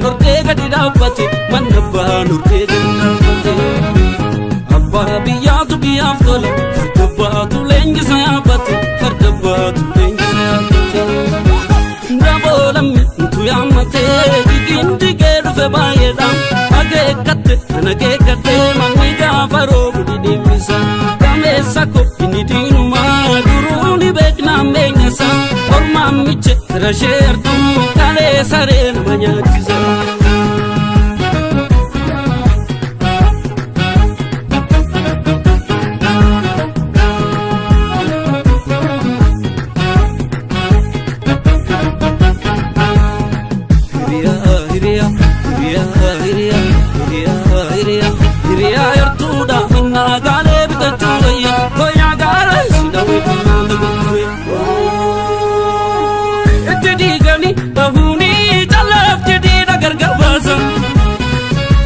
nortee gadi dhaabbate manna abbaa nortee gadi dhaabbate abbaa biyyaatu biyyaaf tola farda abbaatu leenjisa yaabbate farda abbaatu leenjisa yaabbate ndaboolammi ntu yaammate digiin digee dhufe baay'eedhaan akeekkatte ana akeekkatte manni gaafa roobu didhimmisa gameessa ko inni diinumaa duruuni beeknaan beenyasa ormaan miche rashee artuu kalee sareen manyaachisa hiriyaa yartuudha minnaa gaalee bitachuu wayya koyaa gaara sidawee tunnaan dagagure itti diigani bahuunii callaaf jedhiidha gargar baasan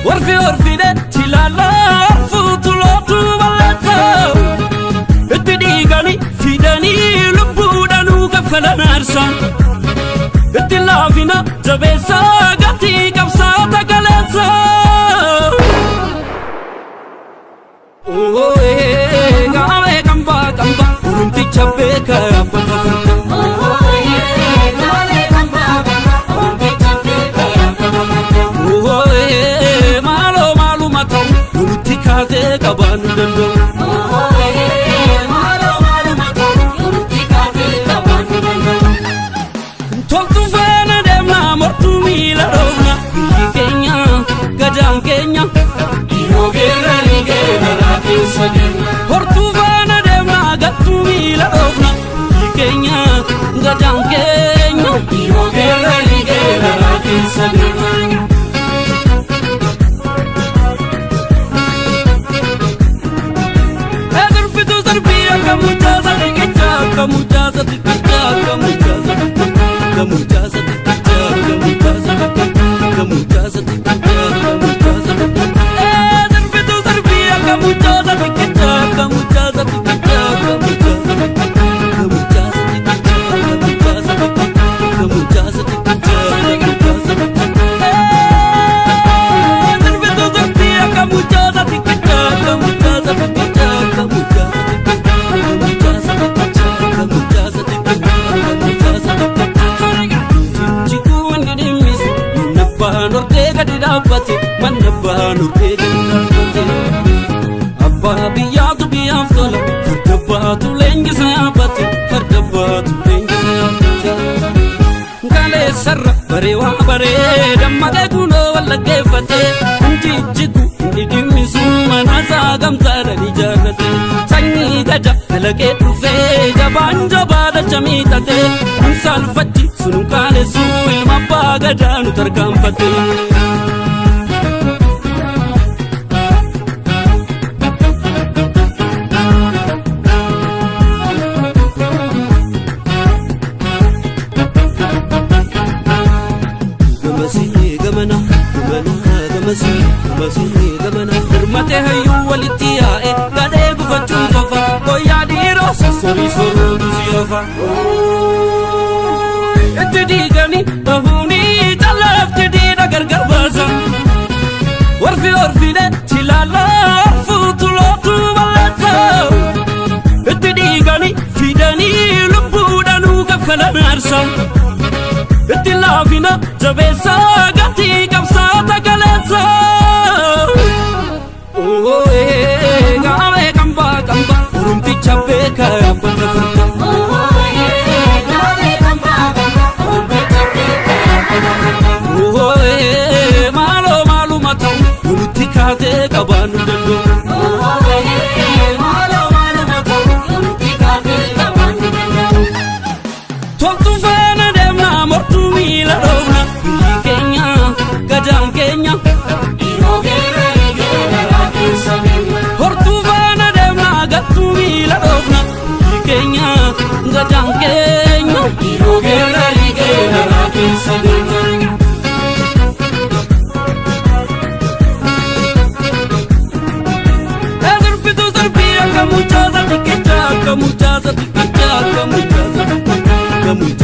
warfi warfide tilaallaa arfuutu lootuu balleessa itti diigani fidanii lubbuudhanuu kaffalan aarsan itti laafina jabeessaa gatii qabsaata galeessa gawe kamba kamba urumticha beeka abbata farda gawe kamba kamba urumticha beeka abbata farda malo malu matau urumtikate kabanu dando malo malu matau urumtikate kabanu dando toltu fana demna mortu mila dona Kenya gajang Kenya irogera ligera hortu vana demna gattu mila dofna Kenya gajang Kenya irogera ligera kisadena edur pitu sarbiya kamujaza dikcha kamujaza dikcha kamujaza kamujaza dikcha kamujaza kamujaza dikcha kamujaza edur pitu sarbiya kamujaza dikcha kamujaza dikcha kamujaza kamujaza dikcha kamujaza kamujaza dikcha kamujaza edur pitu sarbiya kamujaza dikcha kamujaza dikcha manna abbaa nortee gadi dhaabbate abbaa biyyaatu biyyaaf tola farda abbaatu leenjisa yaabbate farda abbaatu leenjisa yaabbate kaleessarra baree waa baree dammaqee kunoo wallaggeeffate hundi jigu inni dhimmisu manaasaa gamtaadhaan ijaarrate sanyii gaja kalaqee dhufee jabaan jabaa dacha miixate kun saalfachi sunun kaanessu ilma abbaa gadaanu tarkaanfate gamana hirmate hayyuu walitti yaa'e gadhee gufachuun fafa koyyaa dhiiroo sossorii sorootu siyafa itti diigani bahuunii callaaf jedhiidha gargar baasan warfi warfide tilaallaa arfuutu lootuu balleessa itti diigani fidanii lubbuudhanuu kaffalan aarsan itti laafina jabeessaa gatii qabsaata galeessa gawe kamba kamba urumticha beeka abbata farda gawe kamba kamba urumticha beeka abbata farda malo malu matau urumtikate kabanu dando malo malu matau urumtikate kabanu dando toltu fana demna mortu mila dofna Kenya gajang Kenya irogera ligera kisadena hortu vana demna gattu mila dofna Kenya gajang Kenya irogera ligera kisadena edur pitu sarbiya kamujaza dikcha kamujaza dikcha kamujaza kamujaza